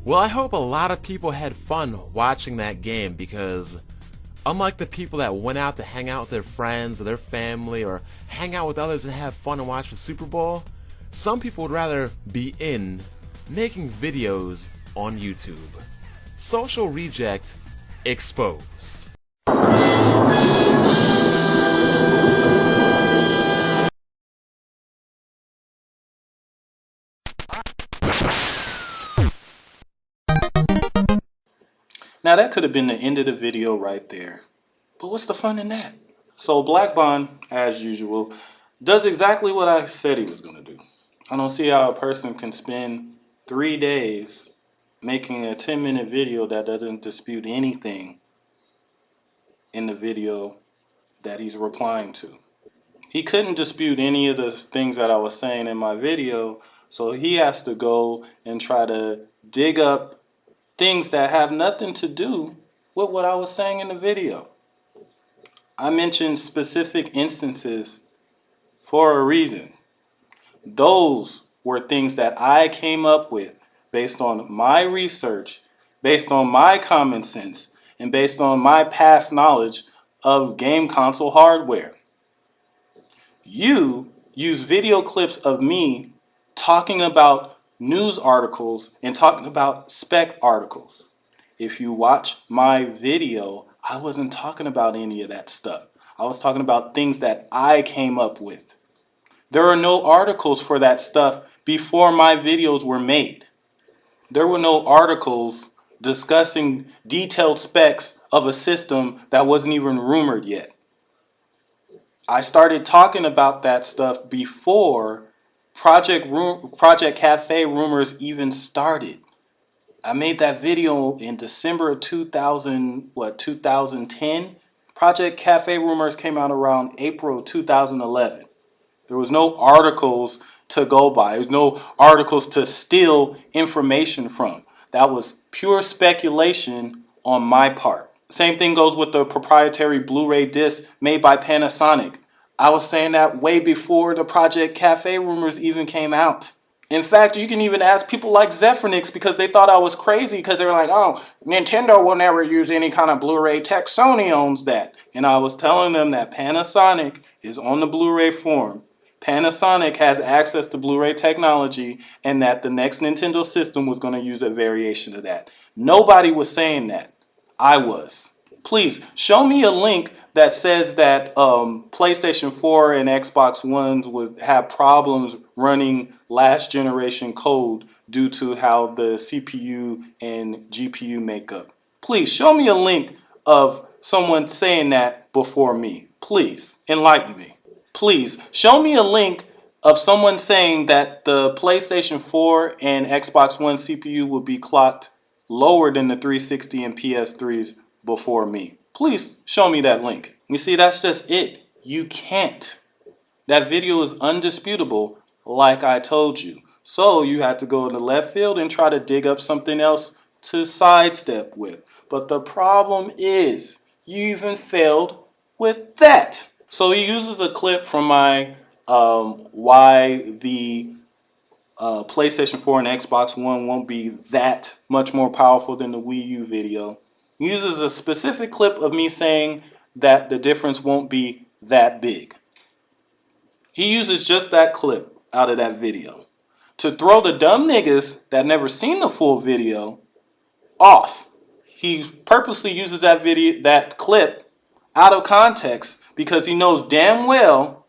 Well, I hope a lot of people had fun watching that game because unlike the people that went out to hang out with their friends or their family or hang out with others and have fun and watch the Super Bowl, some people would rather be in making videos on YouTube. Social reject exposed. Now that could have been the end of the video right there. But what's the fun in that? So Blackb0nd, as usual, does exactly what I said he was going to do. I don't see how a person can spend 3 days making a 10-minute video that doesn't dispute anything in the video that he's replying to. He couldn't dispute any of the things that I was saying in my video, so he has to go and try to dig up things that have nothing to do with what I was saying in the video. I mentioned specific instances for a reason. Those were things that I came up with based on my research, based on my common sense, and based on my past knowledge of game console hardware. You use video clips of me talking about news articles and talking about spec articles. If you watch my video, I wasn't talking about any of that stuff. I was talking about things that I came up with. There are no articles for that stuff before my videos were made. There were no articles discussing detailed specs of a system that wasn't even rumored yet. I started talking about that stuff before Project Cafe rumors even started. I made that video in December of 2010. Project Cafe rumors came out around April 2011. There was no articles to go by. There was no articles to steal information from. That was pure speculation on my part. Same thing goes with the proprietary Blu-ray disc made by Panasonic. I was saying that way before the Project Cafe rumors even came out. In fact, you can even ask people like Zephyrnix because they thought I was crazy because they were like, oh, Nintendo will never use any kind of Blu-ray tech. Sony owns that. And I was telling them that Panasonic is on the Blu-ray form. Panasonic has access to Blu-ray technology and that the next Nintendo system was going to use a variation of that. Nobody was saying that. I was. Please show me a link that says that PlayStation 4 and Xbox Ones would have problems running last generation code due to how the CPU and GPU make up. Please show me a link of someone saying that before me. Please enlighten me. Please show me a link of someone saying that the PlayStation 4 and Xbox One CPU would be clocked lower than the 360 and PS3s before me. Please show me that link. You see, that's just it. You can't. That video is undisputable, like I told you. So you had to go in the left field and try to dig up something else to sidestep with. But the problem is, you even failed with that. So he uses a clip from my why the PlayStation 4 and Xbox One won't be that much more powerful than the Wii U video. He uses a specific clip of me saying that the difference won't be that big. He uses just that clip out of that video to throw the dumb niggas that never seen the full video off. He purposely uses that clip out of context because he knows damn well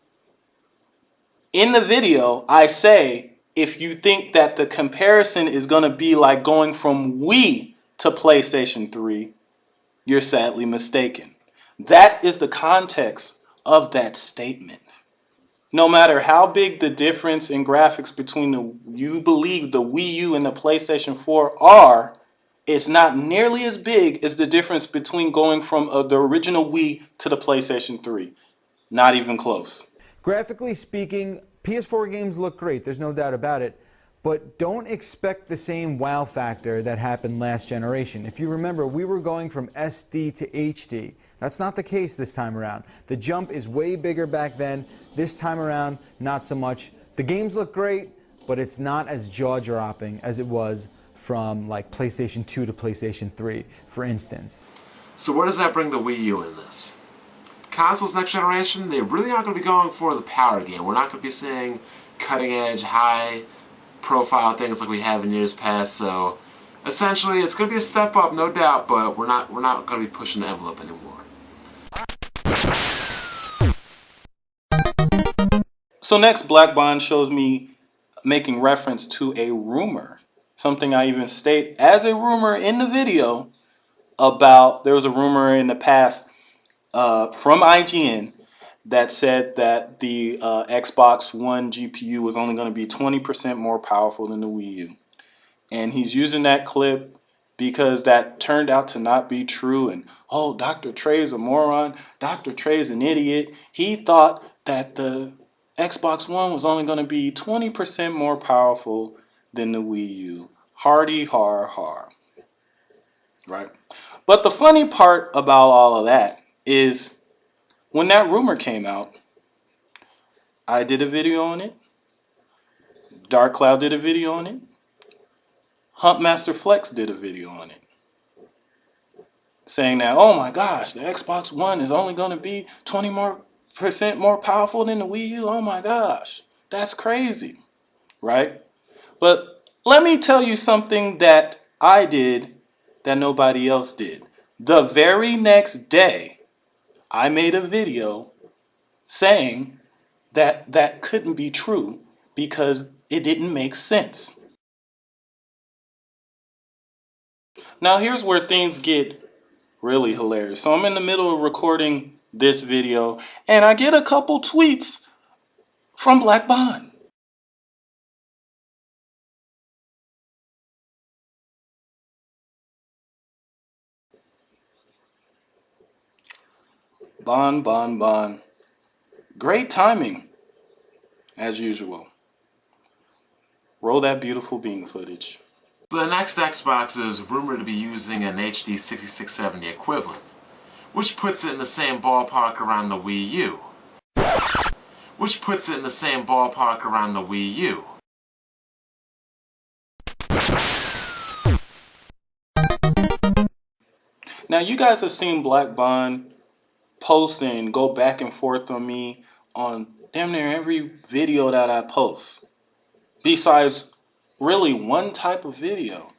in the video I say, if you think that the comparison is going to be like going from Wii to PlayStation 3, you're sadly mistaken. That is the context of that statement. No matter how big the difference in graphics between you believe the Wii U and the PlayStation 4 are, it's not nearly as big as the difference between going from the original Wii to the PlayStation 3. Not even close. Graphically speaking, PS4 games look great, there's no doubt about it. But don't expect the same wow factor that happened last generation. If you remember, we were going from SD to HD. That's not the case this time around. The jump is way bigger back then. This time around, not so much. The games look great, but it's not as jaw-dropping as it was from like PlayStation 2 to PlayStation 3, for instance. So where does that bring the Wii U in this? Consoles next generation, they really aren't going to be going for the power game. We're not going to be seeing cutting edge, high profile things like we have in years past. So essentially, it's going to be a step up, no doubt, but we're not going to be pushing the envelope anymore. So next, Blackb0nd shows me making reference to a rumor, something I even state as a rumor in the video about. There was a rumor in the past from IGN that said that the Xbox One GPU was only going to be 20% more powerful than the Wii U. And he's using that clip because that turned out to not be true. And, oh, Dr. Trey's a moron. Dr. Trey's an idiot. He thought that the Xbox One was only going to be 20% more powerful than the Wii U. Hardy har har. Right? But the funny part about all of that is when that rumor came out, I did a video on it. Dark Cloud did a video on it. Huntmaster Flex did a video on it. Saying that, oh my gosh, the Xbox One is only going to be 20% more powerful than the Wii U. Oh my gosh, that's crazy, right? But let me tell you something that I did that nobody else did. The very next day, I made a video saying that that couldn't be true because it didn't make sense. Now here's where things get really hilarious. So I'm in the middle of recording this video and I get a couple tweets from Blackb0nd. Bon. Great timing, as usual. Roll that beautiful bean footage. So the next Xbox is rumored to be using an HD 6670 equivalent, which puts it in the same ballpark around the Wii U. Now you guys have seen Blackb0nd post and go back and forth on me on damn near every video that I post. Besides really one type of video,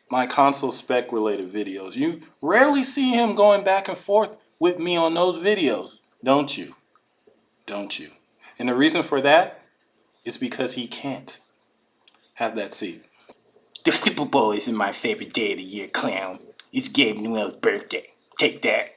my console spec related videos. You rarely see him going back and forth with me on those videos, don't you? Don't you? And the reason for that is because he can't. Have that seat. The Super Bowl isn't my favorite day of the year, clown. It's Gabe Newell's birthday. Take that.